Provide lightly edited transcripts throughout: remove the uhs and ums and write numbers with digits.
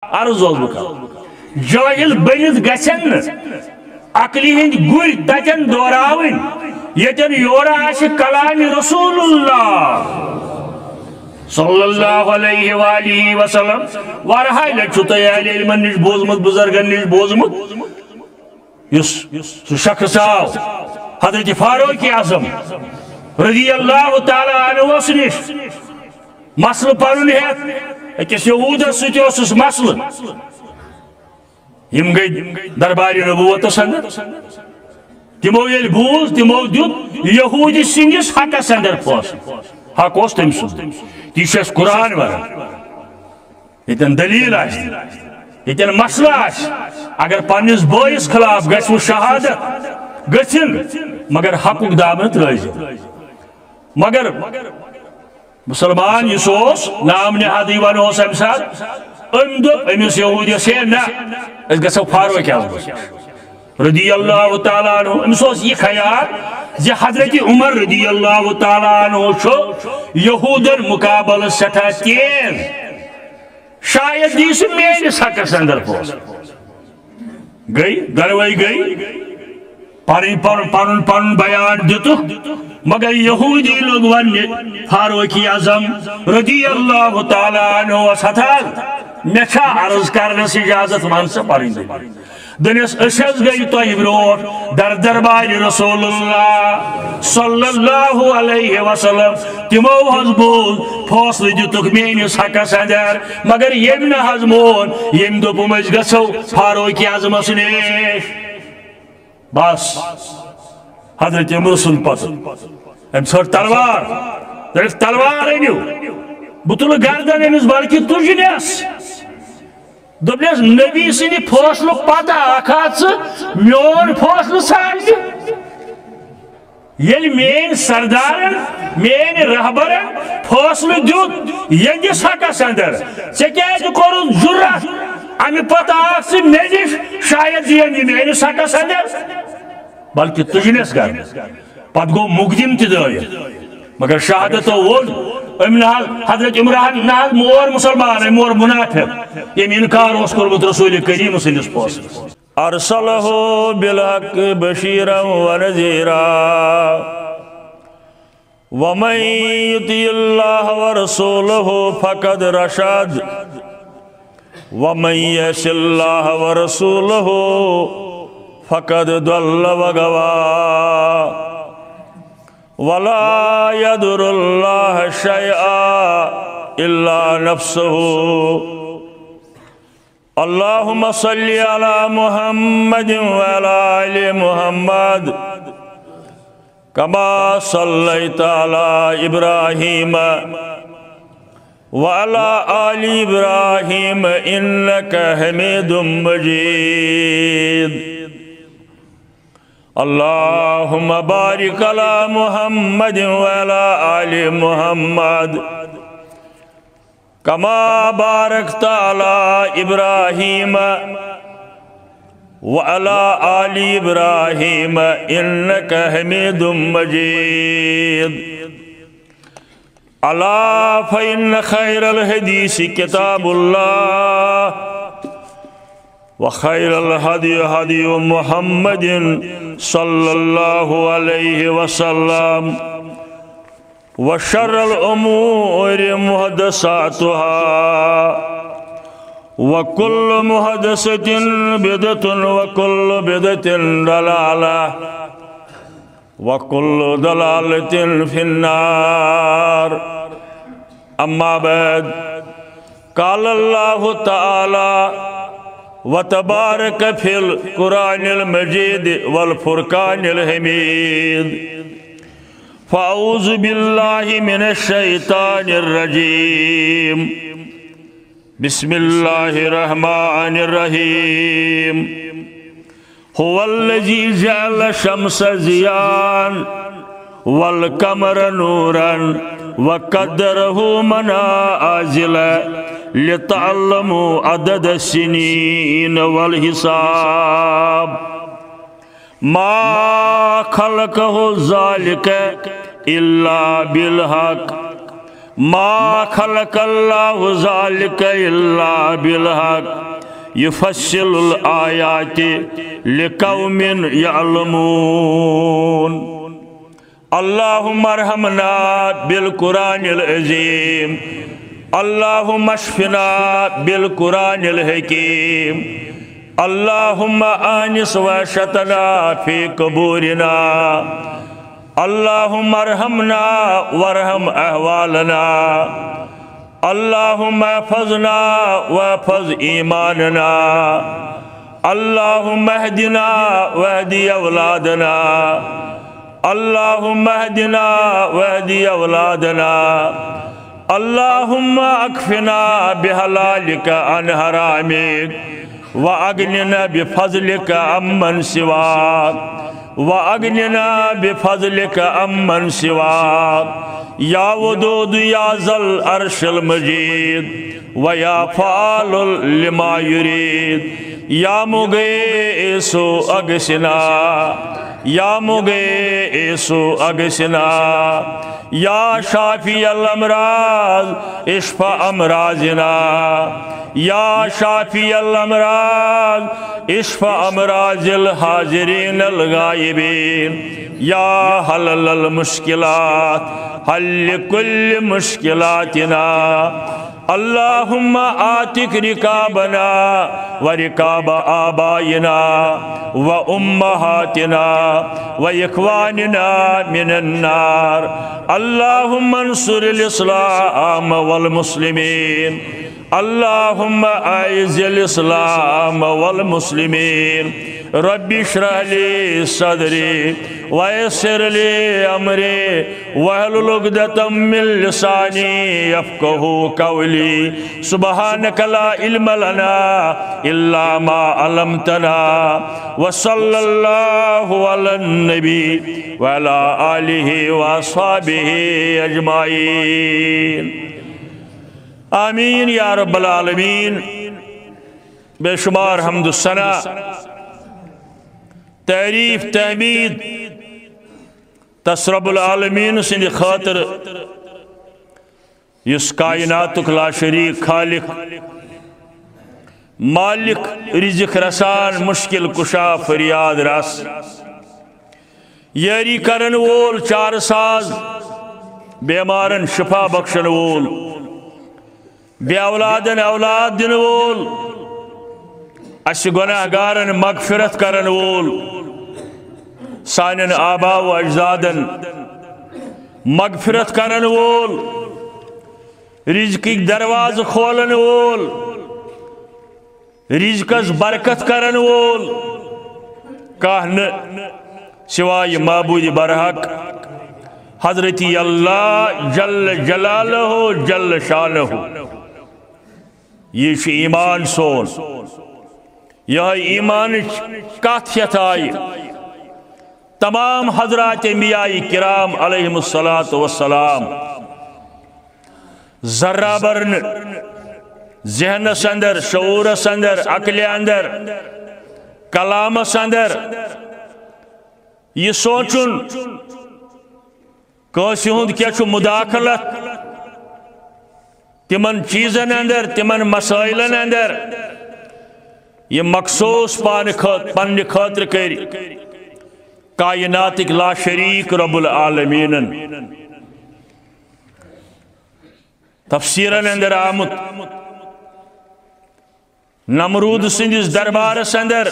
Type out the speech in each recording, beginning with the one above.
عرض بکر جاہل بنت گسن عقلی ہند گر تتن دوراون یتن یورا آش کلام رسول اللہ صلی اللہ علیہ وآلہ وسلم ورہائی لچو تیالی علمن نش بوزمت بزرگن نش بوزمت یس شخص آو حضرت فاروق اعظم رضی اللہ تعالی عنہ وسنش مسل پرن ہے اکس یہودس ستیوسس مسل یم گئی درباری نبوت سندر تمو یل بوز تمو دیت یہودی سنجس حقس اندر پوس حق اس تم سن تیشس قرآن ورن یتن دلیل آس یتن مسئلہ آس اگر پانیس بوئیس خلاف گسو شہادت گسن مگر حقوق دامت رائز مگر مسلمان یسوس نام نہادی ونو سمسات امس یہودی سے نا اس گسو فاروق اعظم رضی اللہ تعالیٰ عنہ امس یہ خیال زی حضرت عمر رضی اللہ تعالیٰ عنہ چھو یہودن مقابل سٹھا تیز شاید دیس میرس حقس اندر پوس گئی دروئی گئی پرن بیان دیتو مگر یہودی لوگ ون فاروق اعظم رضی اللہ تعالیٰ عنہ ستھال میچا عرض کرنس اجازت منصب پرین دنس اشز گئی تو برور در دربار رسول اللہ صلی اللہ علیہ وسلم تمو حض بول فوصل دیتک مینس حقس اندر مگر یم نہ حض مون یم دو پمج گسو فاروق اعظم اسنیش بس حضرت عمر سن پت ام سر تلوار درف تلوار اینیو بطل گردن امس بلکہ تجنس دبنس نبی سنی فوصل پتہ اکھات میون فوصل سانج یل مین سردارن مین رہبرن فوصل دیت یندس حقس اندر ژےٚ کورُتھ جُرت امی پتہ آکھ ژٕ مےٚ نِش شاید دِیَن میٲنِس حقس اندر بلکہ تجنس گر پت گو مقدم تدائیت مگر شہادتو وول امنحال حضرت عمران نحال مور مسلمان مور منافق یم انکار اس قربت رسول کریم سنس پوس ارسلہ بالحق بشیرا ونذیرا ومن یطیع اللہ ورسولہ فقد رشد ومن یعص اللہ ورسولہ فقد ضل وغوى ولا يضر الله شيئا إلا نفسه اللهم صل على محمد وعلى آل محمد كما صليت على إبراهيم وعلى آل إبراهيم إنك حميد مجيد اللهم بارك على محمد وعلى آل محمد كما باركت على إبراهيم وعلى آل إبراهيم إنك حميد مجيد ألا فإن خير الحديث كتاب الله وخير الهدي هدي محمد صلى الله عليه وسلم وشر الأمور محدثاتها وكل محدثة بدعة وكل بدعة ضلالة وكل ضلالة في النار أما بعد قال الله تعالى وتبارك في القرآن المجيد والفرقان الحميد فأعوذ بالله من الشيطان الرجيم بسم الله الرحمن الرحيم هو الذي جعل الشمس ضياء والقمر نورا وقدره منازل لتعلموا عدد السنين والحساب ما خلقه ذلك إلا بالحق ما خلق اللہ ذالک الا بالحق یفصل الآیات لقوم یعلمون اللہم ارحمنا بالقرآن العظیم اللہم اشفنا بالقرآن الحکیم اللہم آنس وحشتنا فی قبورنا اللہم ارحمنا وارحم احوالنا اللہم احفظنا واحفظ ایماننا اللہم اہدنا واہدی اولادنا اللہم اہدنا واہدی اولادنا اللہم اکفنا بحلالک عن حرامک وَأَغْنِنَا بِفَضْلِكَ عَمَّنْ سِوَاكَ وَأَغْنِنَا بِفَضْلِكَ عَمَّنْ سِوَاكَ یا ودود یا ذل عرش المجید ویا فعال لما یرید یا مغیث اغثنا یا مغیث اغثنا یا شافی الامراض اشفا امراضنا یا شافی الامراض اشفا امراض الحاضرین الغائبین یا حلل المشکلات حل کل مشکلاتنا اللہم آتک رکابنا ورکاب آبائنا و امہاتنا و اخواننا من النار اللہم انصر الاسلام والمسلمین اللہم اعز الاسلام والمسلمین رب اشرح لی صدری ویسر لی امری واحلل عقدۃ من لسانی یفقہوا قولی سبحانک لا علم لنا الا ما علمتنا وصلی اللہ علی النبی وعلی آلہ واصحابہ اجمعین آمین یا رب العالمین بے شمار حمد و ثنا تعریف تحمید تس رب العالمین سند خاطر یس کائناتک لا شریک خالق مالک رزق رسان مشکل کشا فریاد رس یاری کرن وول چار ساز بیمارن شفا بخشن وول بے اولادن اولاد دن وول اس گناہ گارن مغفرت کرن وول سانن آبا و اجدادن مغفرت کرن وول رزقی دروازہ کھولن وول رزقس برکت کرن وول کہن سوائے معبود برحق حضرت اللہ جل جلالہ جل شانہ یہ ایمان سون یہ ایمان کاتھیت آئی تمام حضرات انبیاء کرام علیہم السلام ذرہ برن ذہن سندر شعور سندر عقل اندر کلام سندر یہ سوچن کانسی ہند کیا چھو مداخلت تمن چیزن اندر تمن مسائلن اندر یہ مخصوص پن خاطر کر کائناتک لا شریک رب العالمین تفسیرن اندر آمد نمرود سندس دربارس اندر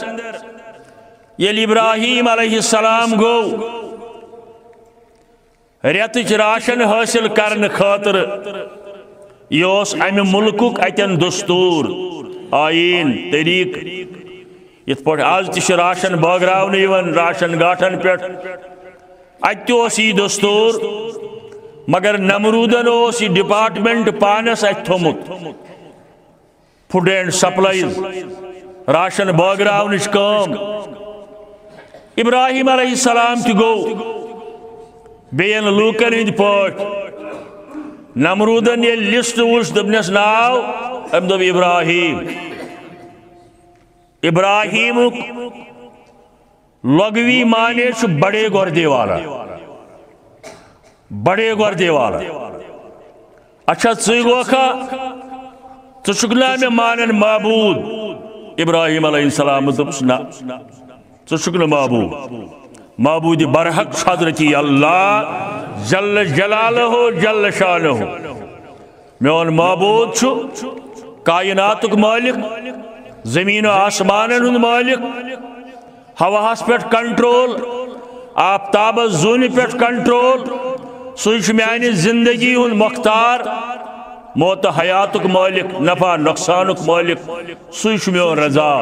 یل ابراہیم علیہ السلام گو ریتچ راشن حاصل کرن خاطر یہ امہ ملکک اتن دستور آئین طریق یت پہ آز تہ راشن باغراون راشن گاٹھن پہ ات یہ دستور مگر نمرودن یہ ڈپارٹمنٹ پانس ات تھومت فوڈ اینڈ سپلائز راشن باغراون کام ابراہیم علیہ السلام تہ گو بین لوکن ہند پاٹ نمرودن یہ لسٹ وچ دبنس ناو ام دب ابراہیم ابراہیم لغوی معنی چھ بڑے گردے والا بڑے گردے والا اچھا ژٕ گوکھا ژٕ چھُکھ نا مےٚ مانن معبوٗد ابراہیم علیہ السلام دوٚپُس نہ ژٕ چھُکھ نہٕ معبوٗد برحق چھُ حضرت اللہ جل جلالہ جل شانہ میون معبوٗد چھُ کائناتُک مالک زمین و آسمانن ہُنٛد مالک ہواہس پٮ۪ٹھ کنٹرول آفتابس زوٗنہِ پٮ۪ٹھ کنٹرول سُے چھُ میانہِ زندگی ہُنٛد مۄختار موت حیاتُک مالک نفع نۄقصانُک مالک سُے چھُ میون رضا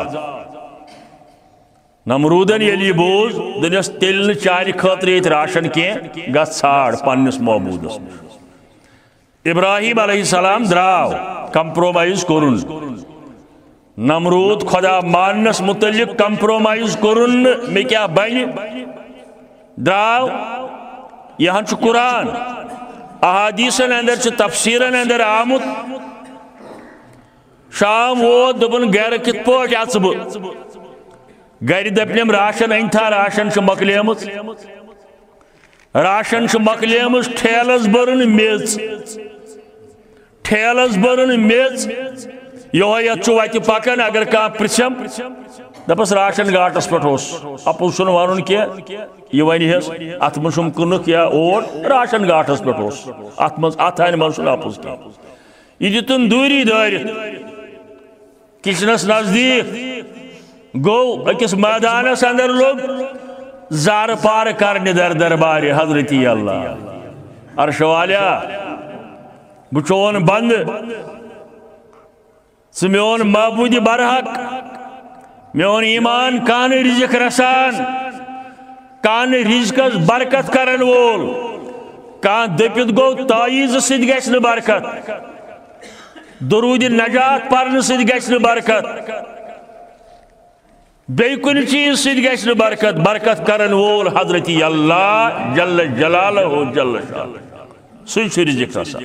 نمروٗدن ییٚلہِ یہِ بوٗز دوٚپنس تیٚلہِ نہٕ چانہِ خٲطرٕ ییٚتہِ راشن کینٛہہ گژھ ژھانڈ پننِس معبوٗدس ابراہیم علیہ السلام درٛاو کمپرومائز کوٚرُن نمروٗد خدا ماننس متعلق کمپرومائز کوٚرُن نہٕ مےٚ کیٛاہ بنہِ درٛاو یہاں چھُ قرآن احادیثن اندر چھُ تفسیرن اندر آمُت شام ووت دوٚپُن گرِ کِتھ پٲٹھۍ اژٕ بہٕ گرِ دپنم راشن أنۍتھا راشن چھِ مۄکلیمٕژ راشن چھِ مۄکلیمٕژ ٹھیلس بٔرٕن میٚژ ٹھیلس بٔرٕن میٚژ یہوے یتھ چھُ وتہِ پکان اگر کانٛہہ پرژھم دپس راشن گاٹس پٮ۪ٹھ اوس اپُز چھُنہٕ ونُن کینٛہہ یہِ ونہس اتھ منٛز چھُم کٕنُک یا اوٹ راشن گاٹس پٮ۪ٹھ اوس اتھ منٛز اتھ انہِ منٛز چھُنہٕ اپُز کینٛہہ یہِ دِتُن دوٗری دٲرِتھ کچنس نزدیٖک گوٚو أکِس مٲدانس اندر لوٚگ زارٕ پارٕ کرنہِ در دربارِ حضرت اللہ عرش والیا بہٕ چون بندٕ ژٕ میون معبوٗدِ برحق میون ایمان کانہٕ رزق رسان کانہٕ رزقس برکت کرن وول کانہہ دٔپِتھ گوٚو تعیٖزٕ سۭتۍ گژھِ نہٕ برکت درود نجات پرنہٕ سۭتۍ گژھِ نہٕ برکت بیٚیہِ کُنہِ چیٖز سۭتۍ گژھِ نہٕ برکت برکت کرن وول حضرت اللہ جل جلالہ جل شانہ سُے چھُ رزق رسان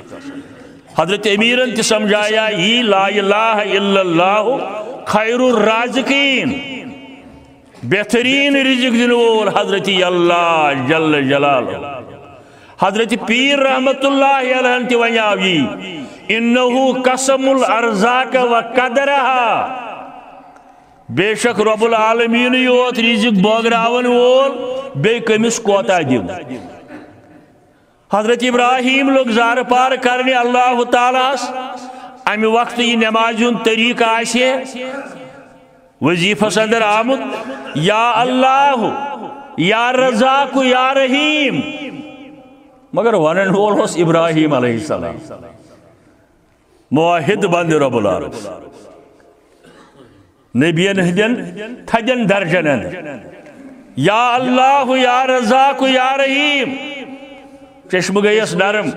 حضرت امیرن تہِ سمجھایا یی لا الہ الا اللہ خیر الرازقین بہترین رزق دن وول حضرت اللہ جل جلالہ حضرت پیر رحمت اللہ علیہ تہِ ونیاو یی انہو قسم الارزاق و قدرہا بے شک رب العالمین یوت رزق بٲگراون وول بیٚیہِ کٔمِس کوتاہ دِم حضرت ابراہیم لوگ زارٕ پار کرنہِ اللہ تعالیٰ امہِ وقتہٕ یہِ نمازِ ہُنٛد طریٖقہٕ آسہِ وظیفس اندر آمُت یا اللہ یا رزاق یا رحیم مگر ونن وول اوس ابراہیم علیہ السلام موحد بند رب العالمین نبیَن ہٕنٛدٮ۪ن تھدٮ۪ن درجن اندر یا اللہ یا رزاق یا رحیم چشمہ گیس نرم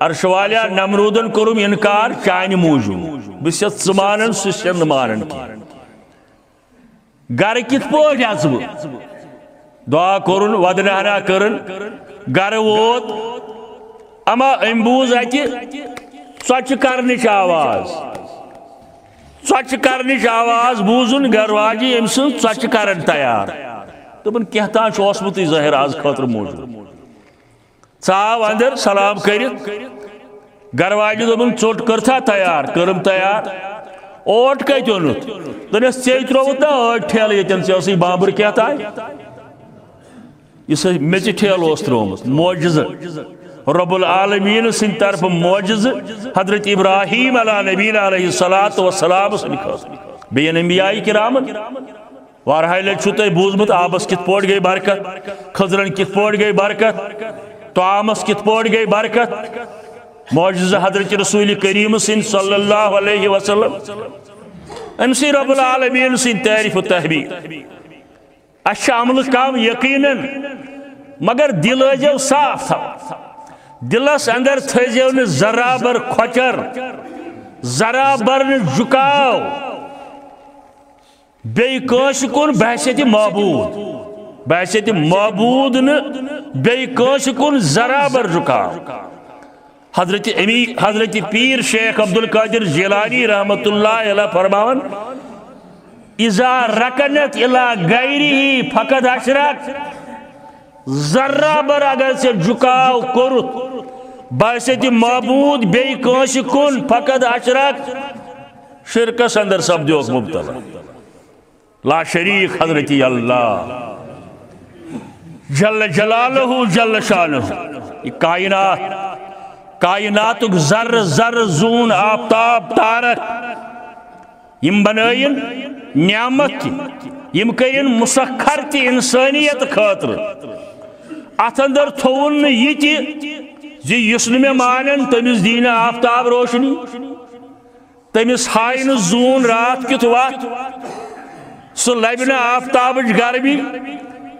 عرش والیا نمرودن کوٚرُم انکار چانہِ موٗجوٗب بہٕ چھُس ژٕ مانان سُہ چھُنہٕ نہٕ مانان کینٛہہ گرٕ کِتھ پٲٹھۍ اژٕ بہٕ دعا کوٚرُن ودنہٕ ہنا کٔرٕن گرٕ ووت اما أمۍ بوٗز اتہِ ژۄچہِ کرنٕچ آواز ژۄچہِ کرنٕچ آواز بوٗزُن گرٕ واجہِ أمۍ سٕنٛز ژۄچہِ کرن تیار دوٚپُن کینٛہہ تام چھُ اوسمُتٕے ظٲہِر آز خٲطرٕ موٗجوٗد ژاو اندر سلام کٔرِتھ گرٕ واجہِ دوٚپُن ژوٚٹ کٔرتھا تیار کٔرٕم تیار اوٹ کتہِ اوٚنُتھ دوٚپنس ژےٚ ترٛووُتھ نا ٲٹۍ ٹھیلہٕ ییٚتٮ۪ن ژےٚ ٲسٕے بامبر کیٛاہ تام یُس میٚژِ ٹھیلہٕ اوس ترٛوومُت معجزٕ رب العالمین سٕنٛدِ طرفہٕ معجزٕ حضرت ابراہیم علیٰ نبینا علیہ الصلاۃ والسلام سٕنٛدِ خٲطرٕ بیٚیہِ انبیاء کرامن وارہاے لٹہِ چھُو تۄہہِ بوٗزمُت آبس کِتھ پٲٹھۍ گٔے برکت خضرن کِتھ پٲٹھۍ گٔے برکت طعامس کِتھ پٲٹھۍ گٔے برکت معجزٕ حضرت رسول کریم سٕنٛدِ صلی اللہ علیہ وسلم أمۍ سٕے رب العالمین سٕنٛدِ تعریف و تحمیٖد اَسہِ چھُ عملہٕ کم یقیٖنن مگر دل ٲسۍزیو صاف تھاوان دلس اندر تھٲیزیو نہٕ ذرا بر کھۄچر ذرا بر نہٕ جُکاو بیٚیہِ کٲنٛسہِ کُن بحثیتِ معبوٗد نہٕ بیٚیہِ کٲنٛسہِ کُن ذرا بر جُکاو حضرت پیر شیخ عبد القادر جیلانی رحمت اللہ علیہ فرماون اذا رکنت الى غیرہ فقد اشرک ذرہ بر اگر سے جھکاو کوٚرُتھ باسط معبود بی کانس کن فقد اشرک شرکس اندر سپدیوک مبتلا لا شریک حضرت اللہ جل جلالہ جل شانہ یہ کائناتک ذر ذر زون آفتاب تارک یم بنائن نعمت یم کرن مسخر تی انسانیت خاطر ات اندر تھون یہ زی یس میں مانن تمس دین آفتاب روشنی تمس ہائن زون رات کت وات سہ لبن آفتاب گرمی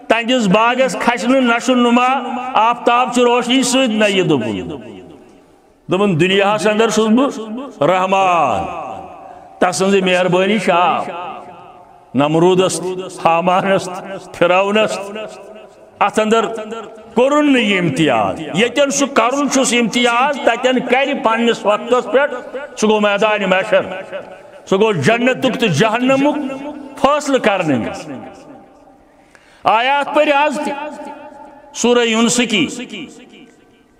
تہندس باغس کھسن نشو نما آفتاب چ روشنی ست نہ یہ دپن دنیا اندر چھس بہ رحمان تسن مہربانی شاہ نمرودس حامانس فرعونس ات اندر کورن یہ امتیاز یتن سہ کرن چھس امتیاز تتن کر پنس وقتس پہ سہ گو میدان محشر سہ گو جنتک تو جہنمک فاصلہ کرنے آیات پر آز سورہ یونس کی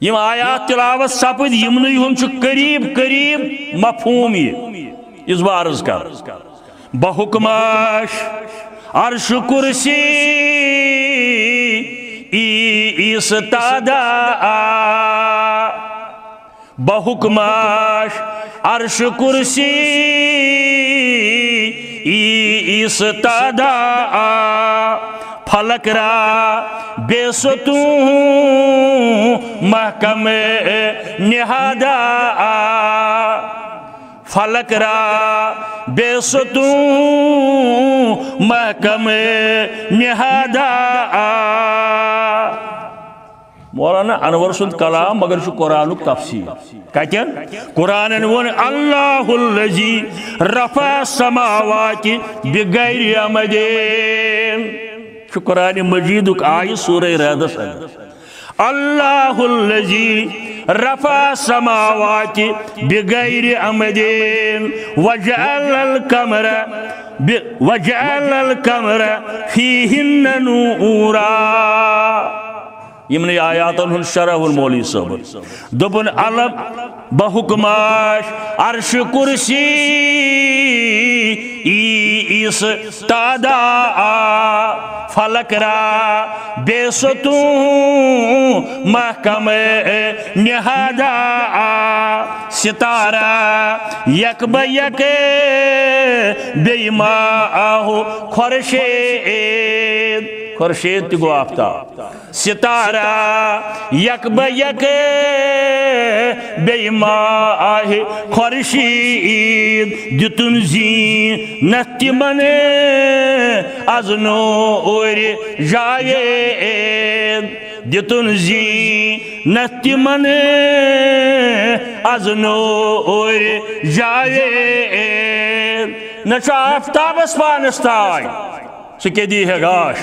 یم آیات تلاوت سپد یمن ہند قریب قریب مفہوم یہ اس بار عرض کر بحکماش عرش کرسی ایستادا بحکماش عرش کرسی ایستادا فلک را بے ستون محکم نہادا فلک را بے ستون محکم نہادا مولانا انور سند کلام مگر چھ قرآن تفسیر کتن قرآن ون اللہ الذی رفع السماوات بغیر عمد قرآن مجید آئی سورہ رعدس اللہ الذی رفع السماوات بغیر عمد وجعل القمر فیہن نورا یمن آیاتن ہن شرح المولی صاحب دبن علم بحکماش عرش کرسی ایستادا فلک را بے ستون محکم نہادا ستارہ یک با یک بے ماہو خورشید تی گو آفتاب ستارہ یک با یک بے ماہ خورشید دتن زینت من از نور جاوید دتن زینت من از نور جاوید نچ آفتاب اس پانستائی سکے دی ہے گاش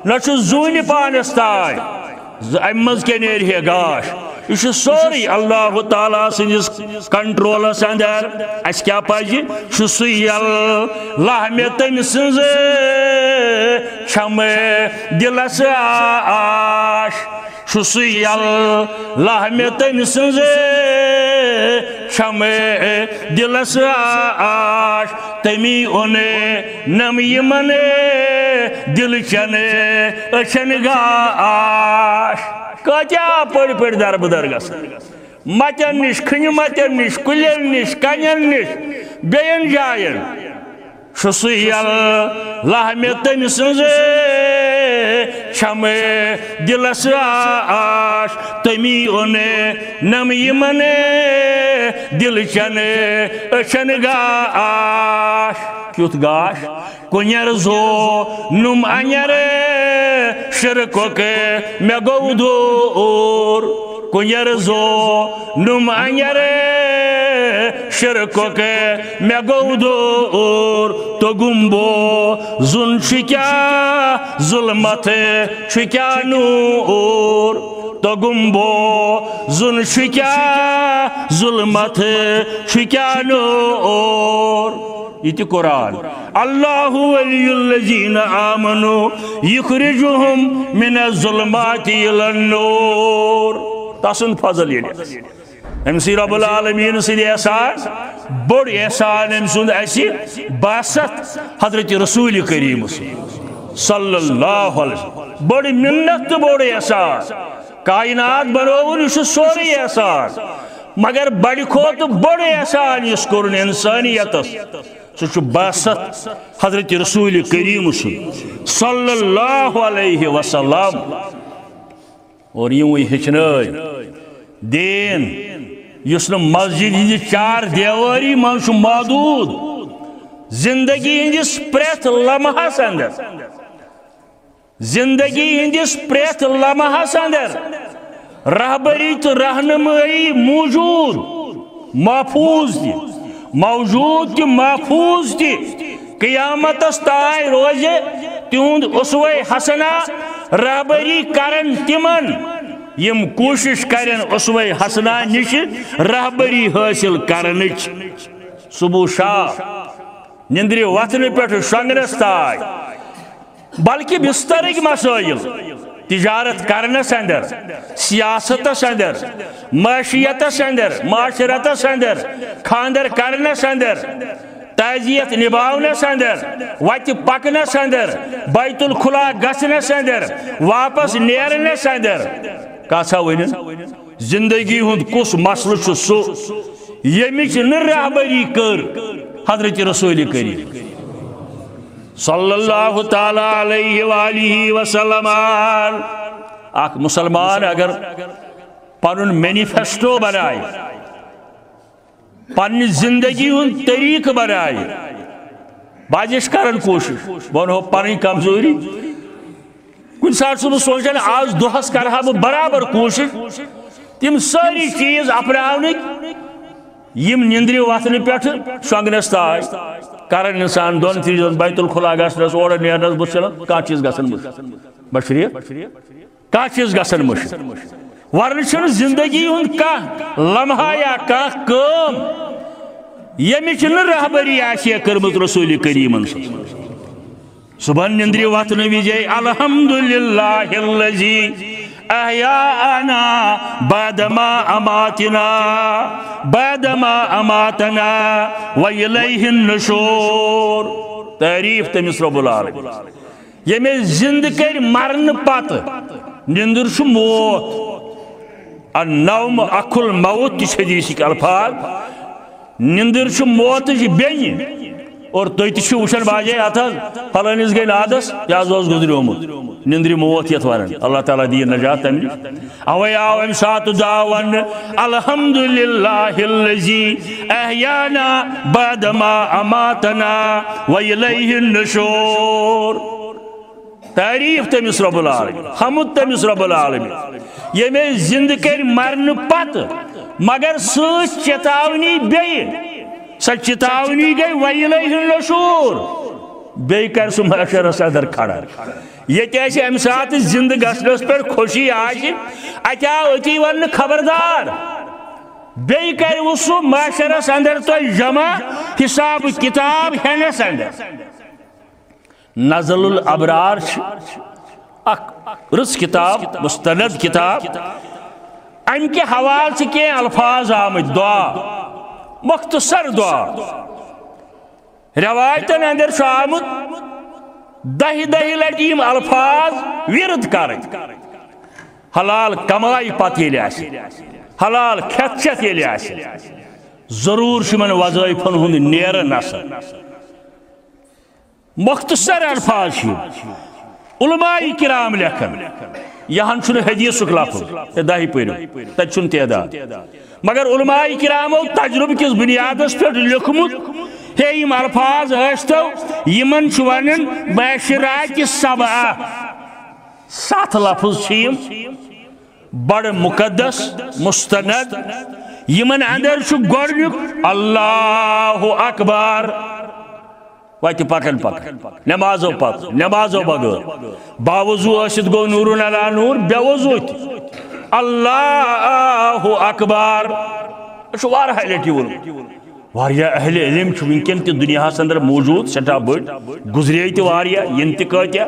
نچ زون پانستائی امز کے نیر ہے گاش یہ سوری اللہ تعالیٰ سنس کنٹرولس اندر اس کیا پجی سی اللہ میں تم سنز چھم دلس آش سی اللہ میں تم سنز چھم دلس آش تمی اونے نمی من دل چن اچھن گاش کتیا پڑ در بدر گس متن نش کھن متن نش کلین نش کنین نش بین جائن سی اللہ میں تم سنز چھم دلس آش تمی اونے نمی من دل چن اچھن گاش کیوت گاش کنیر زو نم انیر شرکو کے میں گو دور کنیر زو نم انیر شرکو کے میں گو دور تو گمبو زن چکیا ظلمت چکیا نور تو گمبو زن چکیا ظلمت چکیا نور یہ قرآن اللہ ولی الذین آمنوا یخرجهم من الظلمات الى النور تسند فضل یہ امسی رب العالمین سند احسان بڑ احسان ام سند اسی باسط حضرت رسول کریم صلی اللہ علیہ وسلم بڑ منت تو بڑ احسان کائنات بنوون یہ سوری احسان مگر بڑ کھوت بڑ احسان اس کورن انسانیت سہ باسط حضرت رسول کریم صلی اللہ علیہ وسلم اور یوں ہچنائی دین یس مسجد ہندِ چار دیواری من محدود زندگی ہندس پریت لمحس اندر زندگی ہندس پریت لمحس اندر رہبری تو رہنمائی موجود محفوظ تھی موجود تھی محفوظ تھی قیامتس تائیں روزے تہند اسوے حسنہ رہبری کرن تمن یم کوشش کرن اسوے حسنہ نش رہبری حاصل کرنچ صبح شام نندری وطن پہ شنگنس تائیں بلکہ بسترک مسائل تجارت کرنس اندر سیاستس اندر معاشیتس اندر معاشرتس اندر خاندر کرنس اندر تعزیت نباونس اندر وت پکنس اندر بیت الخلا گھنس اندر واپس نیرنس اندر کسا ون زندگی ہند کس مسئلہ سہ یمچ رہبری کر حضرت رسول کریم صلی اللہ تعالی علیہ وآلہ وسلم اخ مسلمان اگر پنن مینیفیسٹو بنائے پنی زندگی ہند طریق بنائے باجش کرن کوشش ونو پنی کمزوری کن سات سب سوچان آج دہس کرہا بہ برابر کوشش تم ساری چیز اپناونک یم نندری وتن پہ شونگنس تائیں کرن انسان دون تین بیت الخلا گھنس اور نیرنس بچن کھانا چیز گھن مشریف کھانا چیز گھن مشر ورنہ زندگی ہند کھانا لمحہ یا کھانا کام یمچ رہبری آسیا کرمت رسول کریم صبح نندری وتن وزے الحمدللہ الذی احیانا بعدما اماتنا وإلیہ النشور تعریف تمس رب العالمین یمے زند کر مرن پت نندر چھ موت النوم اخ الموت تہ حدیثک الفاظ نندر چھ موت بین اور تھی تھی وچان باجے ات فلانس گئی نادس یہ اس گزریومت نندری موت یت ون اللہ تعالیٰ دی نجات تم اوے آو ام سات دعوان الحمدللہ الذی احیانا بعدما اماتنا وإلیہ النشور تعریف تمس رب العالمین حمد تمس رب العالمین یمے زند کر مرن پت مگر سچ چتاونی بی سہ چتاونی گئی وإلیہ النشور بی کر سہ محشرس اندر کھڑا یہ ام سات زند گھنس پہ خوشی آج اتیا اتی ون خبردار بی کر سہ معاشرس اندر تو جمع حساب کتاب ہینس اندر نزل الابرار رس کتاب مستند کتاب ام کے حوال سے کیا الفاظ آمد دعا مختصر دعا روایتن اندر آمد دہی لٹیم الفاظ ورد کر حلال کمائی پتہ یل حلال کھت چت یل ضرور من وظائفن ہند نیرن اثر مختصر الفاظ علماء کرام لکھن یہاں حدیث لفظ دہی پرو تب تعداد مگر علماء کرامو تجربہ کس بنیادس پہ لکھمت ہے یم الفاظ اشتو یمن ونن معاشرات سبعہ سات لفظ چیم بڑ مقدس مستند یمن اندر گۄڈنیُک اللہ اکبر وتہ پکن نمازو پتہ نمازو بغیر باوضو ٲسِتھ گو نورن علی نور بے وضو تہ اللہ اکبر واریاہ لٹہِ ووٚنمُت واریاہ اہل علم ونکن تہ دنیا اندر موجود سٹھا بڑ گزرے تہ واریاہ ین تہ کتیا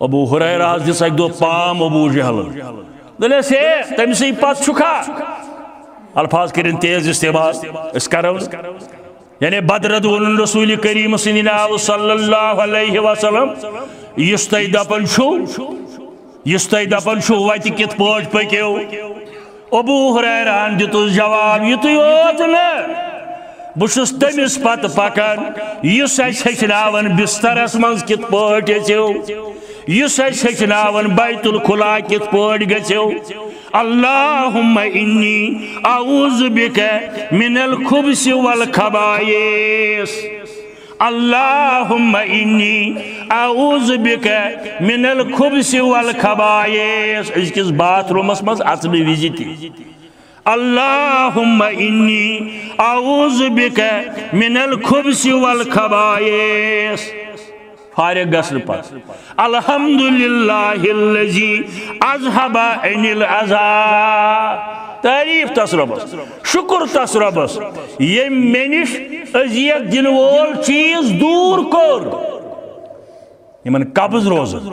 ابو ہریرہ دس اک دو پام ابو جہل دلس ہے تم سی پت چھکا الفاظ کرن تیز استعمال اس کرو یعنی بدرد ون رسول کریم سن ناو صلی اللہ علیہ وسلم یس تہ دپن چھو وت کت پٲٹھۍ پٔکِو ابو ہریرہن دِتُس جواب یُتُے یوت نہٕ بہٕ چھُس تٔمِس پتہٕ پکان یُس اَسہِ ہیٚچھناوان بسترس منٛز کِتھ پٲٹھۍ ٲسِو یُس اَسہِ ہیٚچھناوان بیت الخلا کِتھ پٲٹھۍ گٔژھِو اللہم انی اعوذ بک من الخبث والخبائث اللہم انی اعوذ بک من الخبث والخبائث أزکِس باتھ رومس منٛز اژنہٕ وِزِ تہِ اللہم انی اعوذ بک من الخبث والخبائث فارغ گژھنہٕ پتہٕ الحمدللہ الذی اذہب عن العذاب تعریف تس ربس شکر تس ربس یہ مے نش اذیت دن وول چیز دور کور یمن قبض روزن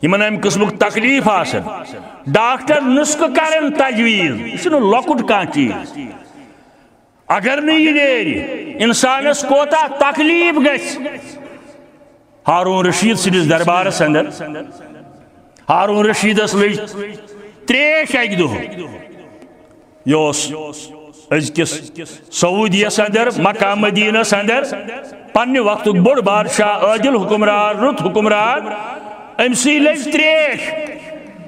یمن امہ قسمک تکلیف آسن ڈاکٹر نسخہ کرن تجویز یہ لۄکُٹ کانٛہہ چیز اگر نہ یہ نیرِ انسانس کوتاہ تکلیف گژھِ ہارون رشید سندس دربارس اندر ہارون رشیدس لج تریش اکہ دہ یہ أزکِس سعودیس اندر مکہ مدینس اندر پنہ وقت بوڑ بادشاہ عادل حکمران رت حکمران امسی لج تریش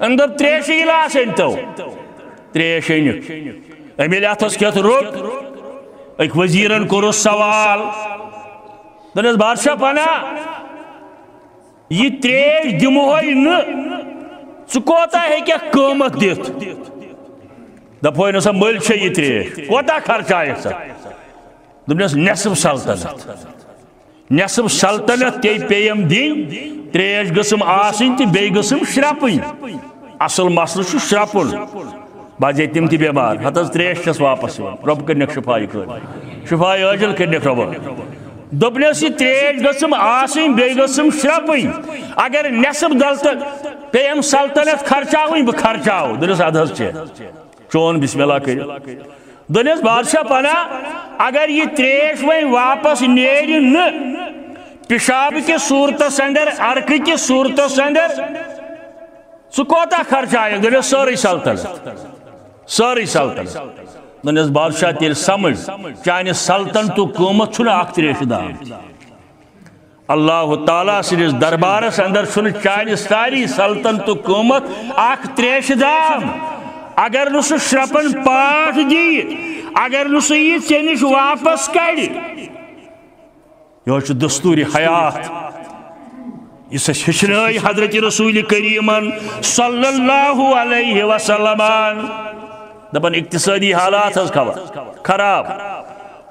اندر تریش گلاس انتو تریش انک امیل اتھس کت رک ایک وزیرن کورس سوال دنس بادشاہ پنا یہ تریش دموہی نا ثوتا ہے قیمت دت دپو نسا مل یہ تریش کوتا خرچ آئے سا دس نصف سلطنت تی پیم دن تریش گسم آسن تو بی گسم شرپن اصل مسئلہ شرپن بجے تم تی بیمار ہتس تریش چس واپس رب کرنک شفائی شفائی عاجل کرنک رب دپنس یہ تریش گسم آسن بی گسم شرپن اگر نصف دلت پیم سلطنت خرچاؤن بہ خرچاؤ دنس ادھس چھ چون بسم اللہ کر دنس بادشاہ پنا اگر یہ تریش وی واپس نیری نا پیشاب کے صورتس اندر عرق کے صورتس اندر سہ کوتا خرچ آئے دنس ساری سلطنت دنس بادشاہ تیل سمجھ چانہ سلطنتو قیمت چھنا اخ تریش دام اللہ تعالیٰ سندس دربارس اندر چھن چانہ ساری سلطنتو قیمت اخ تریش دام اگر نسو شرپن پاٹ دی اگر نسو یہ چنش واپس کڑ یہ دستور حیات اس ہچنائی حضرت رسول کریم صلی اللہ علیہ وسلم دپن اقتصادی حالات خراب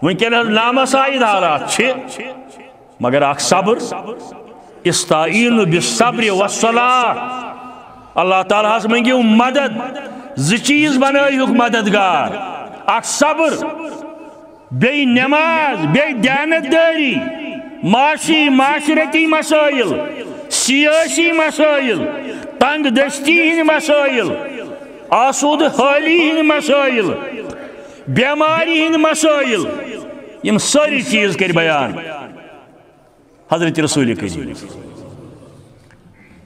ونکن نامسائد حالات مگر اخ صبر استعین بالصبر والصلاۃ اللہ تعالیٰ ہس منگیو مدد چیز بنائیوک مددگار اخ صبر بی نماز بی دیانتداری معاشی معاشرتی مسائل سیاسی مسائل تنگ دستی ہند مسائل آسود حالی ہند مسائل بیماری ہند مسائل یم ساری چیز کر بیان حضرت رسول کریم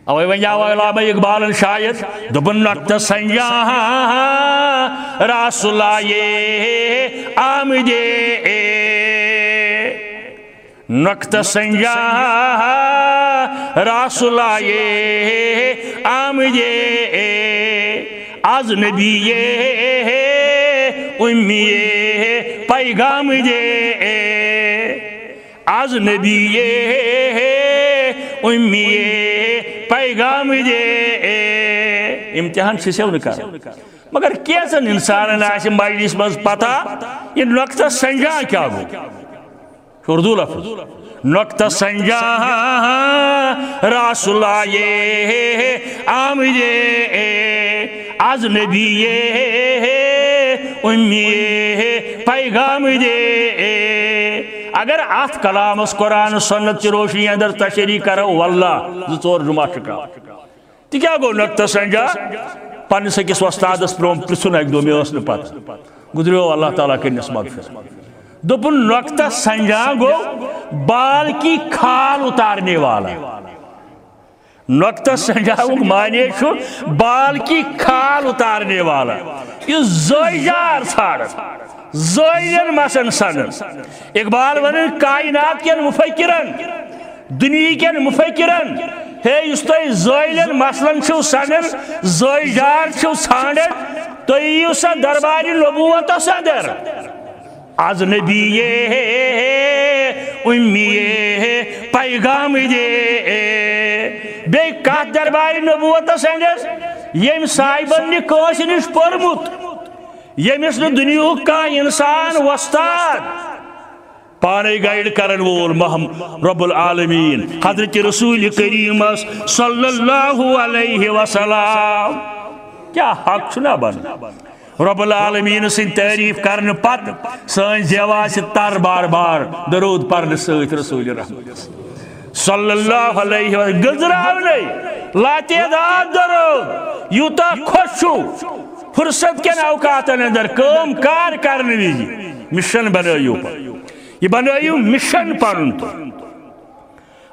اوے ون جاو علامہ اقبال شاید دبن نقطہ سنجا رسول یہ آمدے نقطہ سنجا رسول یہ آمدے از نبی امی پیغام دے از نبی امی پیغام دے امتحان سیسیو نکار مگر کیسن انسان آئیس مجلس مز پتا یہ نقطہ سنجا کیا گو اردو لفظ نقطہ سنجا رسول یہ آمدے از نبی امی پیغام دے اگر ات کلامس قرآن سنت کی روشنی اندر تشریح کرو واللہ زور جمعہ چکا تی کیا گو نقطہ سنجا پنس اکس وستادس پرون پرسن اک دو میں اس نے پتہ گزریو اللہ تعالیٰ کے نسمت پھر دوپن نقطہ سنجا گو بال کی کھال اتارنے والا نقطہ سنجا گو مانے چھو بال کی کھال اتارنے والا یہ زویجار ژھانڈن زویلن مسن سنن اقبال ونن کائنات کین مفکرن دنیا کین مفکرن ہے اس تو زویلن مسلن چھو سنن زویجار چھو ژھانڈن تو یہ سا درباری نبوت اندر از نبی امی پیغام دے بے کات درباری نبوت اندر یم صاحبن نے کانس نش پورمت یمس نے دنیا کا انسان وستاد پانے گائیڈ کرن وول محمد رب العالمین حضرت رسول کریم صلی اللہ علیہ وسلم کیا حق چھنا بن رب العالمین سن تعریف کرن پت سن زیوا سے تر بار بار درود پرن سیت رسول رحمت صلی اللہ علیہ وسلم گزراو نہیں لا تعداد درود یوتا خوشو فرصت کے اوقاتن اندر کام کار کرنے ویجی مشن بنائیو پر یہ بنائیو مشن پرن تو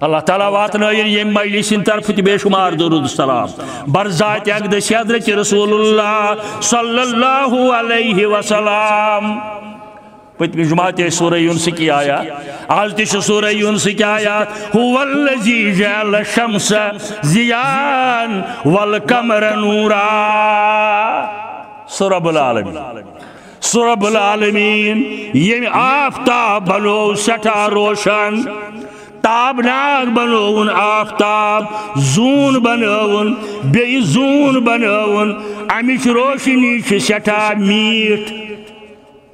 اللہ تعالیٰ واتنائن یہ مجلس ان طرف بے شمار درود السلام برزات اقدس حضرت رسول اللہ صلی اللہ علیہ وسلم پتمی جماعت سورہ یونس کی آیات آلتش سورہ یونس کی آیات هو الذی جعل الشمس ضیاء والقمر نورا سورہ العالمین سورہ العالمین یہ آفتاب بنو سٹھا روشن تابناک بنون آفتاب زون بنون بے زون بنون امیش روشنی چھ سٹھا میٹ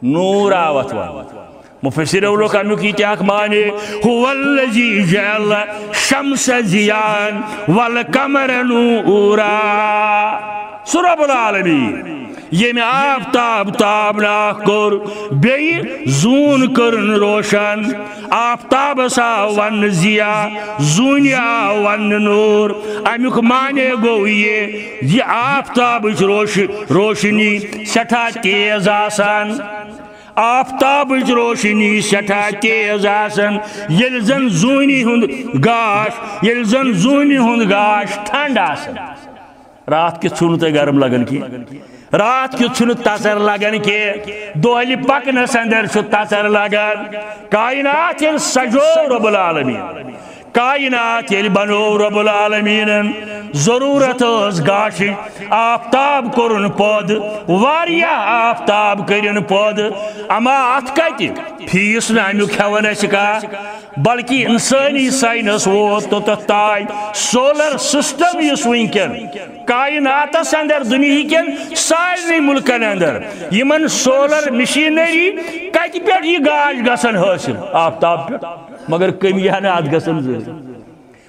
نور آوت مفسر اولو کا نکی تیاک مانے هو الذی جعل شمس ضیاء والقمر نورا سورہ العالمین یہ میں آفتاب تابناک کر بے زون کرن روشن آفتاب سا ون ضیاء زونیا ون نور امیک مانے گو یہ آفتاب روشنی سٹھا تیز آسان آفتاب روشنی سٹھا تیز آسان یل زن زونی ہند گاش ٹھنڈ آسان رات کی چھوڑتے گرم لگن کی رات کی چھن تاثر لگن کے دوہلی پکنس اندر چھو تاثر لگن کائنات یل سجو رب العالمین کائنات یل بنو رب العالمین ضرورت اس گاشی آفتاب کرن پود واریا آفتاب کرن پود اما آت کتی فیس نامیو کھون شکا بلکہ انسانی سائنس وہ تو تتائی سولر سسٹم یس وینکن کائنات اندر دنیا کن سارے ملکن اندر یمن سولر مشینری کتی پیٹ یہ گاش گسن حاصل آفتاب پیٹ مگر کمیانات گسن زہی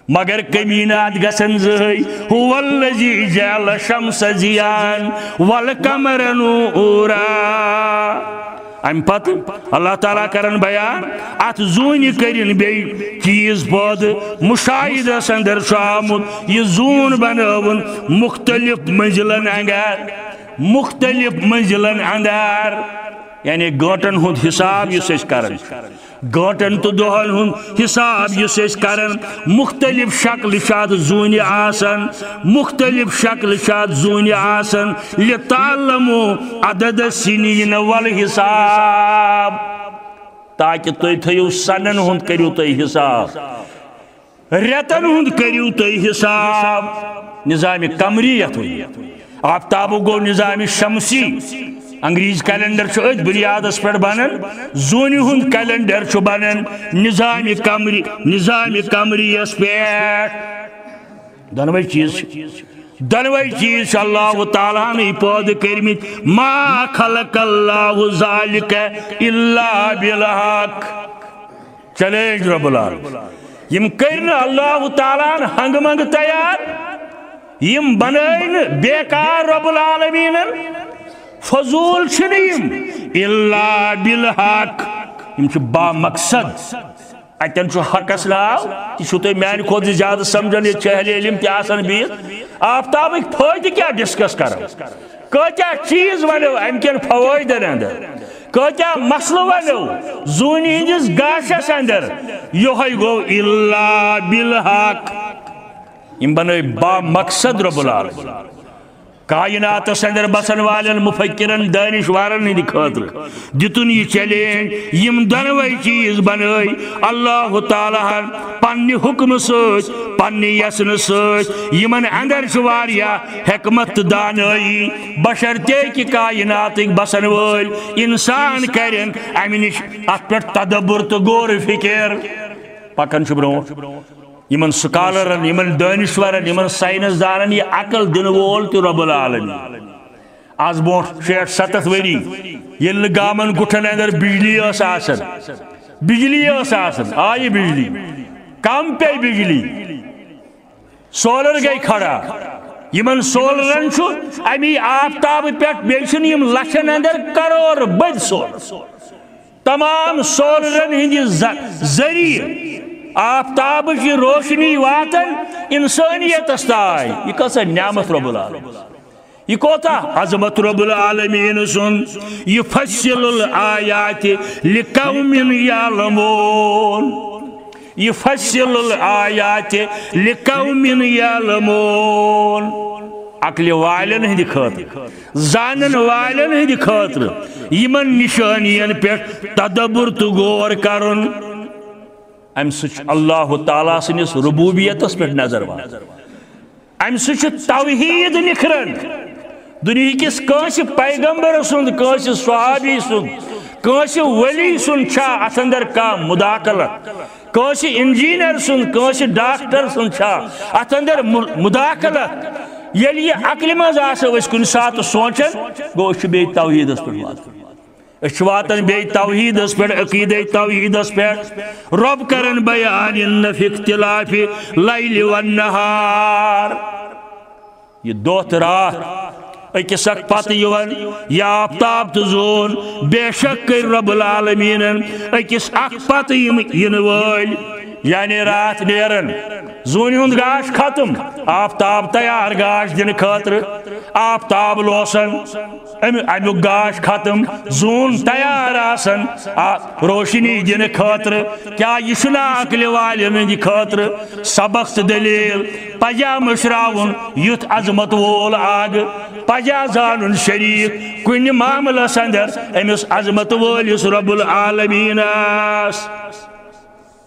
مگر کمینات گسن زہی هو الذی جعل الشمس ضیاء والقمر نورا ام پت اللہ تعالیٰ کرن بیان ات زون کرن بے چیز پود مشاہدہ سندر شامت یہ زون بناون مختلف منزلن اندر یعنی گھنٹن ہند حساب یہ کرن گھنٹن تو دہن ہند حساب یہ کرن مختلف شکل شاد زون آسن مختلف شکل شاد زون آسن لتعلمو عدد السنین والحساب تاکہ تو تھیو سنن ہند کریو تو حساب ریتن ہند کریو تو حساب نظام قمریت ہوئی آفتابو گو نظام شمسی انگریز کیلنڈر چھو ایک بنیادس پر بنن زونی ہند کیلنڈر چھو بنن نظام قمری اس پیٹ دنوی چیز اللہ تعالیٰ نے پود کرمت ما خلق اللہ ذالک الا بالحق چیلنج رب العالمین یم کرن اللہ تعالیٰ ہنگ منگ تیار یم بنائن بیکار رب العالمین فضول چھنیم الا بالحق با مقصد اتن حقس ناو تہ میانہ کھوت زیادہ سمجھان یہ اہل علم تہ بہت آفتابک فائدہ کیا ڈسکس کرو کتیا چیز ونو ام کن فوائدن اندر کتیا مسلہ ونو زونہ ہندس گاشس اندر یہ گو الا بالحق یم بنائی با مقصد رب العالمین کائنات اندر بسن والن مفکرن دانشوارن ہند خاطر دتن یہ چیلنج یم دنوئی چیز بنائی اللہ تعالیٰ پنہ حکم ست پنہ یسن ست یمن اندر واریا حکمت دانائی بشرطے کہ کائنات بسن ول انسان کرن امہ نش ات پہ تدبر تو غور فکر پکن برو یمن سکالرن یمن دانشورن یمن سائنس دانن یہ عقل دن وول تو رب العالمین آز برو 60-70 وری یل گامن گٹھن اندر بجلی آسان آئی بجلی کم پی بجلی سولر گئی کھڑا یمن سولرن چھو امی آفتاب پیٹ بیشن یم لچھن اندر کروڑ بد سولر تمام سولرن ہندی ذریعہ آفتاب کی روشنی واتن انسانیت استائی یہ کسا نعمت رب العالمین یہ کوتا عظمت رب العالمین سن یفصل الآیات لقوم یعلمون یفصل الآیات لقوم یعلمون عقل والن ہندی خاطر زانن والن ہندی خاطر یمن نشانین پہ تدبر تو غور کرن ام سچ اللہ تعالیٰ سنس ربوبیت پہ نظر وات ام سچ توحید نکھرن دنیا کس کانس پیغمبر سند کانس صحابی سند کانس ولی سند چھا ات اندر کا مداخلت کانس انجینئر سند کانس ڈاکٹر سند چھا ات اندر مداخلت یل یہ عقل مز آسو اس کن سات سوچن گو اس بے توحید اس پر وات اشواتن بے توحید اس پر عقید توحید اس پر رب کرن بیان فی اختلاف لیل والنہار یہ دوت رات اکس اک پتہ یون یا آفتاب تو زون بے شک کر رب العالمین اکس اک پتہ ین وال یعنی رات نیرن زون ہند گاش ختم آفتاب تیار گاش دن خاطر آفتاب لوسن امیک گاش ختم زون تیار آسن روشنی دن خاطر کیا یہ چھنا عقل والن ہند خاطر سبق دلیل پجا مشراون یت عظمت وول آگ پجا زانن شریک کن معاملس اندر امس عظمت وولس رب العالمین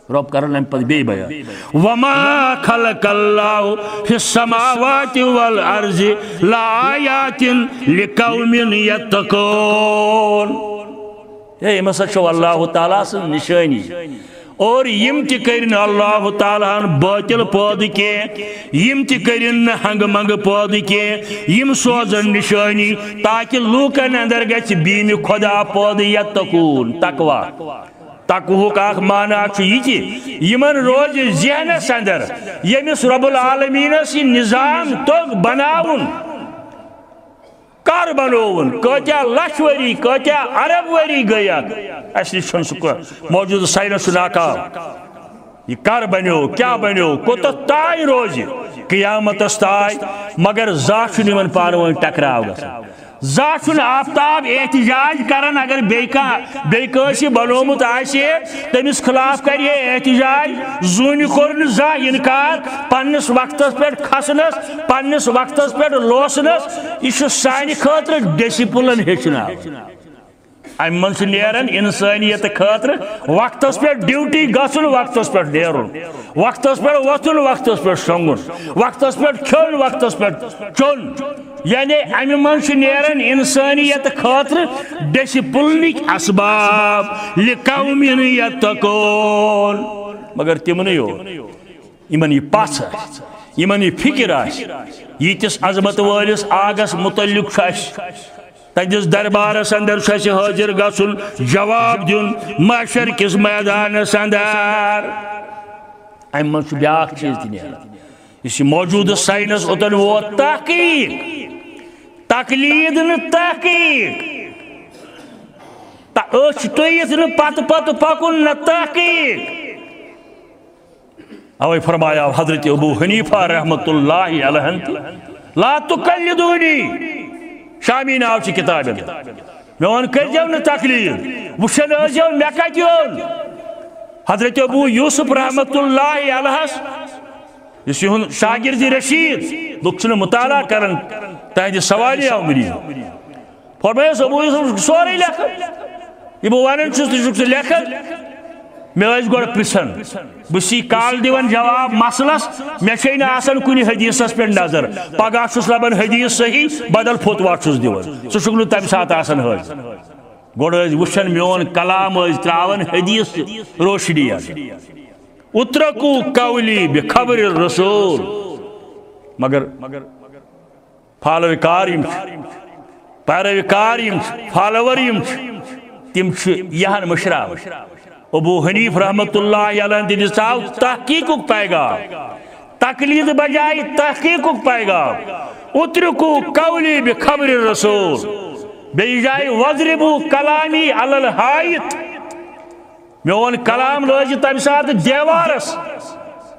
رب کرن ام پتہ بے بیان وما خلق اللہ فی السماوات والارض لآیات لقوم یتقون اے مسا چھو اللہ تعالیٰ سے نشانی اور یم تہ کرن اللہ تعالیٰ باطل پود کے یم تہ کرن ہنگ منگ پود کے یم سوزن نشانی تاکہ لوکن اندر گچ بیم خدا پود یتقون تقوی تقوی کا معنی یہ یمن روز ذہنس اندر یمس رب العالمین سی نظام تگ بناون کر بنون کتیا لچھ وری کتیا ارب وری گیا اس نشن سکو موجود سائنس ناکام یہ کر بنو کیا بنو کوتت تائی روز قیامت استائی مگر ذات یمن پانون ٹکراو گژھان ذات آفتاب احتجاج کرن اگر بیکاسی بنومت آسے تمس خلاف کر یہ احتجاج زون کورن زا انکار پنس وقتس پہ کھسنس پنس وقتس پہ لوسنس یہ سانہ خاطر ڈسپلن ہچنا ام من نیرن انسانیت خاطر وقتس پہ ڈیوٹی گھن وقتس پہ نیرن وقتس پہ وتن وقتس پہ شونگن وقتس پہ کھن وقتس پہ چون یعنی ام من نیرن انسانیت خاطر ڈسپلنک اسباب لقوم یتقون مگر تم نیو یمن یہ پاس یمن یہ فکر آس یتس عظمت والس آگس متعلق تجس دربارس اندر حاضر گھن جواب دن معاشر کس میدانس اندر ام من بیاا چیز تہ اس موجود سائنس اوتن ووت تحقیق تقلید ن تحقیق تیت پت پت پکن نہ تحقیق اوے فرمایا حضرت ابو حنیفہ رحمت اللہ علیہ لا تقلدونی شامی ناو چھ کتاب میون کرجو نہ تقلید وشن ازیو مے کتیون حضرت ابو یوسف رحمت اللہ علیہ اس شاگرد رشید لوگ مطالعہ کرن تہذ سوالی آو مری فرمائیس ابو یوسف سوری لکھت یہ بہ ونان چھس لکھت مے گوڑ پرسن بسی کال دیون جواب مسلس مے چھے آسان کن حدیثس پہ نظر پگہ چھس لبن حدیث صحیح بدل فتوا چھس دیون سہ چھک نہ تمہ سات آسان حاضر گوڑ وچھن میون کلام تراون حدیث روشنی اترکو قولی بخبر الرسول مگر فالو کار پیروی کار فالور تم یہن مشراب ابو حنیف رحمت اللہ علیہ دنس آو تحقیق پیغام تقلید بجائے تحقیق پیغام اترکو قولی بخبر الرسول بی جائے وضربو کلامی علی الحائط میون کلام لوج تم سات دیوارس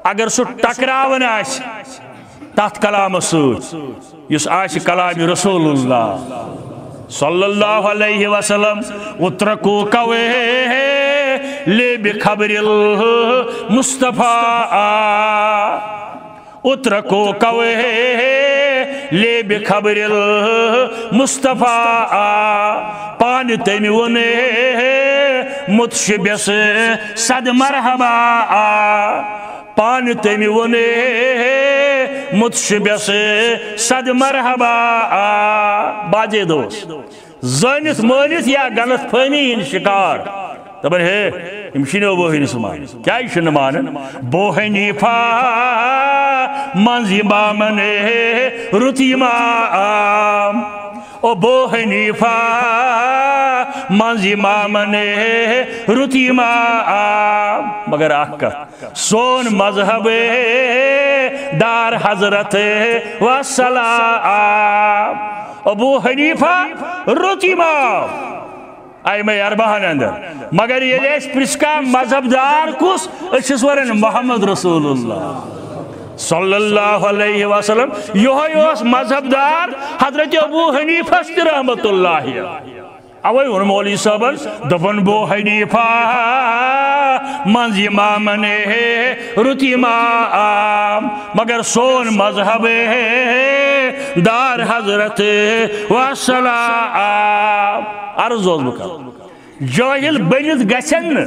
اگر سہ ٹکراون آس تات کلام اس آس کلام رسول اللہ صلی اللہ علیہ وسلم اترکو قولی بخبر المصطفیٰ اترکو قولی بخبر المصطفیٰ پان تمی ونے متشبس صد مرحبا پان تمی ونے متشبس صد مرحبا باجے دوست زانت مانت یا غلط فہمی ان شکار دپان ہے یم چھنہ ابو حنیفہ مان کیا چھنہ مان ابو حنیفہ منز امامن رت امام ابو حنیفہ منز امامن رت امام مگر اکھ سون مذہب دار حضرت وسلام ابو حنیفہ رت امام ائمہ اربعہن اندر مگر یہ پرسکا مذہب دار کس اس ورن محمد رسول اللہ صلی اللہ علیہ وسلم یہ مذہب دار حضرت ابو حنیفہ رحمت اللہ اوے ان مولوی صاحبن دپن ابو حنیفہ منز امامن رت امام مگر سون مذہب دار حضرت وسلام عرض بکر جاہل بنت گھن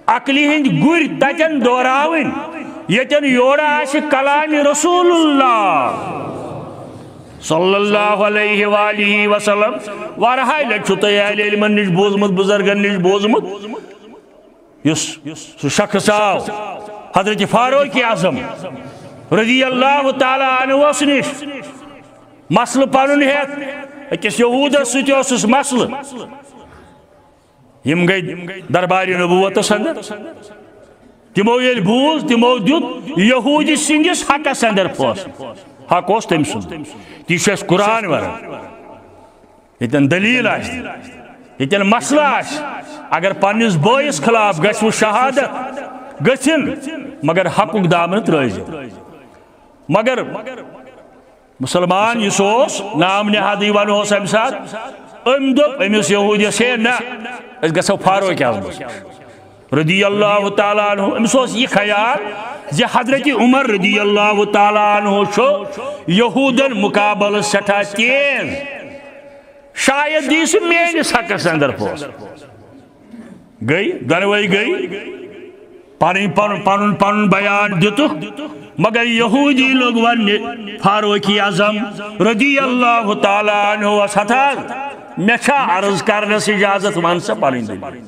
عقلی ہند گر تتن دوراون یتن یورا آس کلام رسول اللہ صلی اللہ علیہ وآلہ وسلم وارہائی لچھو تیالی علمن نش بوزمت بزرگن نش بوزمت یس شخص آو حضرت فاروق اعظم رضی اللہ تعالی عنہ اس نش مسل پانن ہیت اکس یہودس ستی اس مسل یم گئی درباری نبوت اندر تمو یل بوز تمو دیت یہودی سندس حقس اندر پوس حق اس تم سن تیس قرآن ورن یتن دلیل آس یتن مسئلہ آس اگر پنس بوئس خلاف گھو شہادت گھن مگر حقک دامن ترائز مگر مسلمان اس نام نہادی ونو ام سات ام دپ امس یہودیس ہے نا اس گھو فاروق اعظم رضی اللہ تعالیٰ عنہ امس یہ خیال زی حضرت عمر رضی اللہ تعالیٰ عنہ چھو یہودن مقابل سٹھا تیز شاید دیس مینس حقس اندر پوس گئی دنوئی گئی پانن بیان دیتو مگر یہودی لوگ ون فاروق اعظم رضی اللہ تعالیٰ عنہ سٹھا میں چھا عرض کرنس اجازت منصب پانن دلی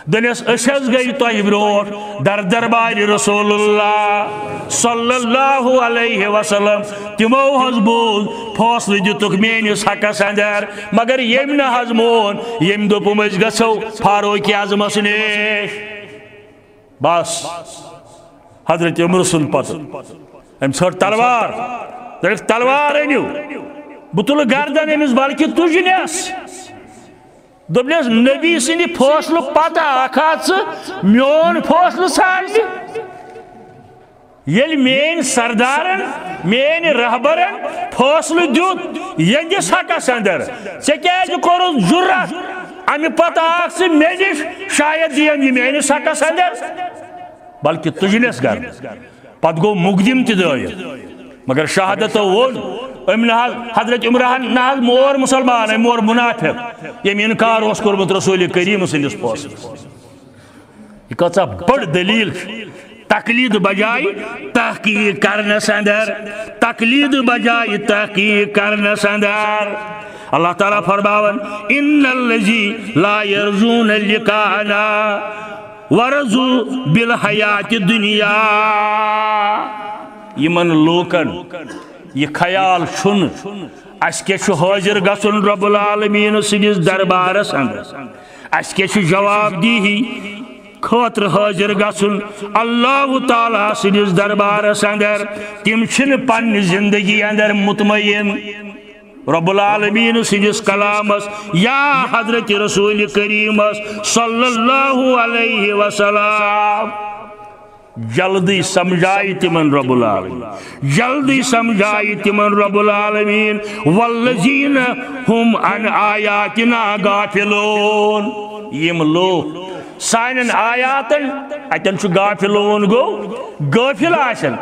دنس اشز گئی تو بروٹ در دربار رسول اللہ صلی اللہ علیہ وسلم تمو حض بول فاصل دیتک مینس حقس اندر مگر یم نہ حض مون یم دوپم اس گژھو فاروق اعظم نش بس حضرت عمر سن پت ام ژھٹ تلوار تلوار انیو بہ تل گردن امس بلکہ تجنس دبلس نبی سندی فوصل پتہ اکھات میون فوصل ثانہ یل مین سردارن مین رہبرن فوصل دیت یندس حقس اندر ے کیاز کورس جرت امہ پتہ آکھ مے نش شاید دیم یہ میانس حقس اندر بلکہ تجنس گر پتہ گو مقدم تہ دٲیِتھ مگر شہادت وون ام نہ حضرت عمران نہ مور مسلمان مور منافق یم انکار اس کورمت رسول کریم سندس فوصلس یہ کچھ بڑ دلیل تقلید بجائے تحقیق کرنس اندر تقلید بجائے تحقیق کرنس اندر اللہ تعالیٰ فرماون ان الذی لا یرجون لقاءنا ورضوا بالحیات الدنیا یمن لوکن یہ خیال چھن اس کے حاضر گژھن رب العالمین سندس دربارس اندر اس کے جواب دی خاطر حاضر گژھن اللہ تعالیٰ سندس دربارس اندر تم چھن پنہ زندگی اندر مطمئن رب العالمین سندس کلامس یا حضرت رسول کریمس صلی اللہ علیہ وسلم جلدی سمجھائی تمن رب العالمین جلدی سمجھائی تمن رب العالمین والذین ہم عن آیاتنا غافلون یم لوگ سانن آیاتن اتن چھ غافلون گو غافل آسن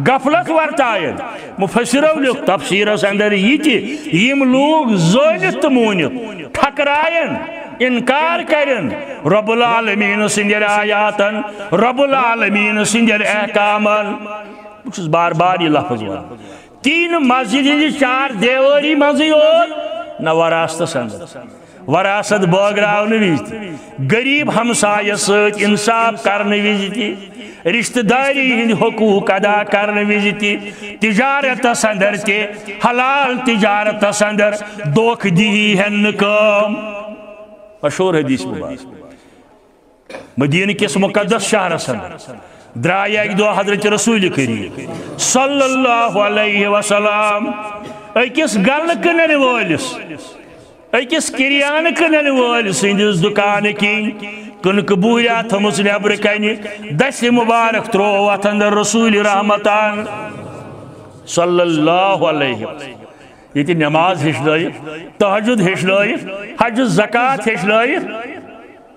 غفلت ورتائن مفسرو لوگ تفسیرس اندر یہ یم لوگ زونت مونت ٹھکرائن انکار کرن رب العالمین سندر آیاتن رب العالمین سندر احکامن بس بار بار یہ لفظ ون تین مسجد چار دیواری مزی اور نہ وراثت اندر وراثت بٲگراون وز غریب ہمسایہ ست انصاف کرنے وز تہ رشتہ داری ہند حقوق ادا کرنے وز تہ تجارتس اندر تہ حلال تجارتس اندر دھوکھ دی ہن کام مشہور حدیث مبارک مدینہ کس مقدس شہرس اندر درائے ایک دو حضرت رسول کریم صلی اللہ علیہ وسلم اکس گل کنن وولس اکس کریان کنن وول سندس دکان کن کنک بوریا تھمس نبر کن دست مبارک ترو ات اندر رسول رحمتان صلی اللہ علیہ وسلم یہ نماز ہچنائت تہجد ہچنائت حج زکات ہچنائت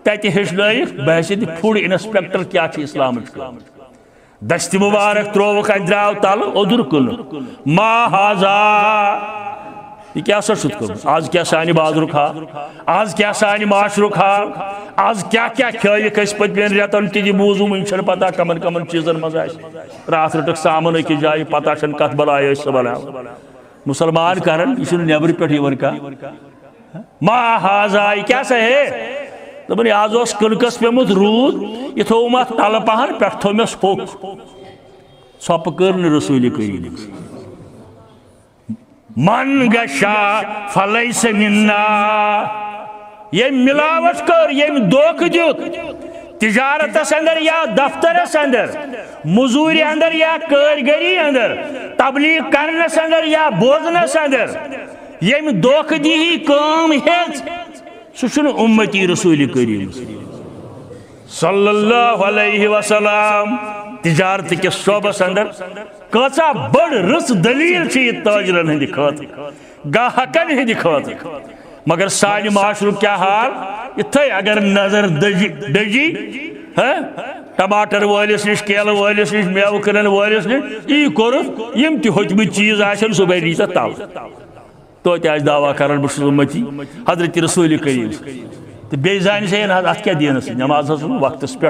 تتہ ہچنائت بحثیت فوڈ انسپیکٹر کیا اسلام دست مبارک تروک دراو تل ادر کن ما ہاذا یہ کیا سر شد کر آج کیا سانی بازرک حال آج کیا سانی معاشرک حال آج کیا کھیلک اس پتمین ریتن تی بوزو منچن پتہ کمن کمن چیزن مزا رات رٹک سامن اکی جائے پتہ چن کت بلائے اس بلا مسلمان کرن یہ نبر پہ یون کا ما ہاذا یہ کیا سا ہے دپن آز اس کنکس پیمت رود یہ تھو مت تل پہن پہ تھو مس ہوک سپ کر رسول کریم من گشا فلیس منا یہ ملاوٹ کر یہ دھوکہ دیت تجارتس اندر یا دفترس اندر مزوری اندر یا کارگری اندر تبلیغ کرنس اندر یا بوزنس اندر یم دھوکہ دی کام ہیچ سہ امتی رسول کریم صلی اللہ علیہ وسلم تجارت کے شعبس اندر کچا بڑ رس دلیل یہ تاجرن ہند خاطر گاہکن ہند خاطر مگر سانہ معاشرک کیا حال اتھے اگر نظر دجی ٹماٹر والس نش کیل والس نش میو کلن والس نش یہ کورت یم تہ ہوتمت چیز آسن صبح نیتا تل تو آج دعویٰ کرن بس امتی حضرت رسول کریم تو بی زان سے ات کیا دینس نماز وقتس پہ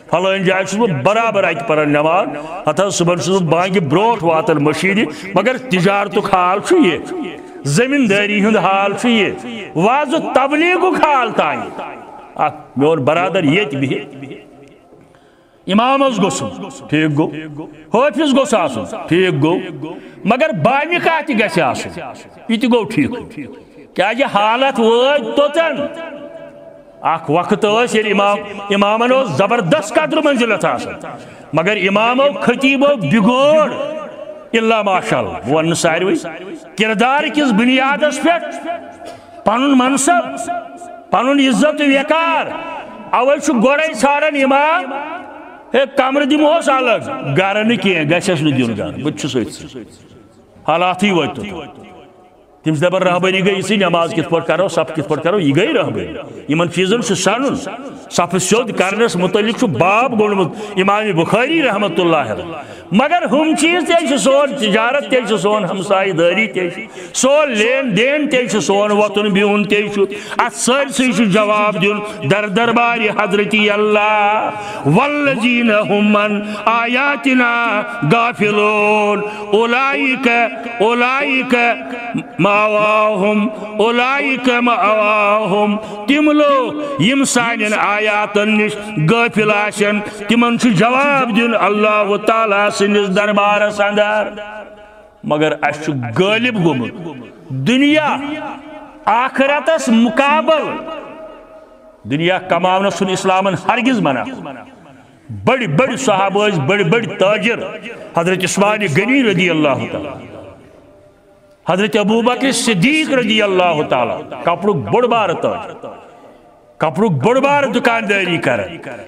فلان جائے بہ برابر ات پران نماز ات صبح بانگہ بروٹ واتن مشید مگر تجارت حال یہ زمینداری ہند حال یہ واض تبلیغ حال تان میون برادر یہ بہت امام گوسن ٹھیک گو حافظ گوس آسن ٹھیک گو مگر بامہ کت گھس آسن یہ گو ٹھیک کیا حالت وات توتن اخ وقت یل امامن زبردست قدر منزلت آسن مگر امامو خطیبو بگوڑ الا ماشاء اللہ ون ساروی کردار کس بنیادس پہ پن منصب پنن عزت وقار اوے چھ گوڑے ژھارن امام ہے کمر دموس الگ گر نہ کی گھس نہ دین گر بت حالات ہی وت تم دپان رہبری گئی اسی نماز کت پہ کرو صف کت پہ کرو یہ گئی رہبری ان چیزن سنن صف سیود کرنس متعلق باب گوڑمت امام بخاری رحمت اللہ علیہ مگر ہم چیز تیل سون تجارت تیل سون ہمسائی داری تیل سون لین دین تیل سون وطن بہن تیل ات سرسی جواب دن در دربار حضرتی اللہ والذین هم من آیاتنا غافلون اولئک مأواہم تم لوگ یم سانین آیاتن نش غافل آشن تمن چھ جواب دن اللہ تعالی سندس دربارس اندر مگر اس غالب گومت دنیا آخرتس مقابل دنیا کماؤن سن اسلامن ہرگز منع بڑی بڑی صحابہ بڑی بڑی تاجر حضرت عثمان غنی رضی اللہ تعالی حضرت ابو بکر صدیق رضی اللہ تعالی کپڑک بڑ بار تاج کپڑک بڑ بار دکانداری کر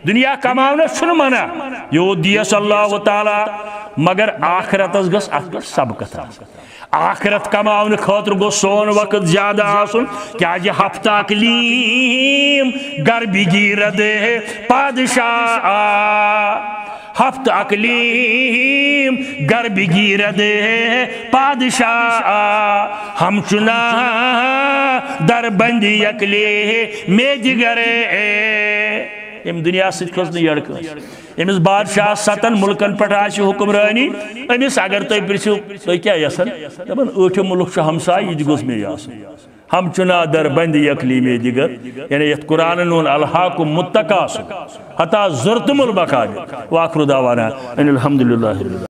دنیا کماؤن سن منع یہ دیس اللہ تعالی مگر آخرتس گس ات سبقت آخرت کماؤن خاطر گو سون وقت زیادہ آسن کیا جی ہفتہ اقلیم گر بگیرد پادشاہ ہفت اقلیم گر بگیرد پادشاہ ہم چنا در بندی اقلی میں جگرے ام دنیا ست کھس نہ یڑ امس بادشاہ 7 ملکن پہ حکمرانی امس اگر تھی پرسو تھی کیا یسن دپان 8 ملک ہمسائے یہ گوس مے آسن ہم چنا در بند یکلی میں دیگر یعنی یت قرآن نون الحاکم متقاس حتی زرتم المقابر واخر دعوانا ان الحمدللہ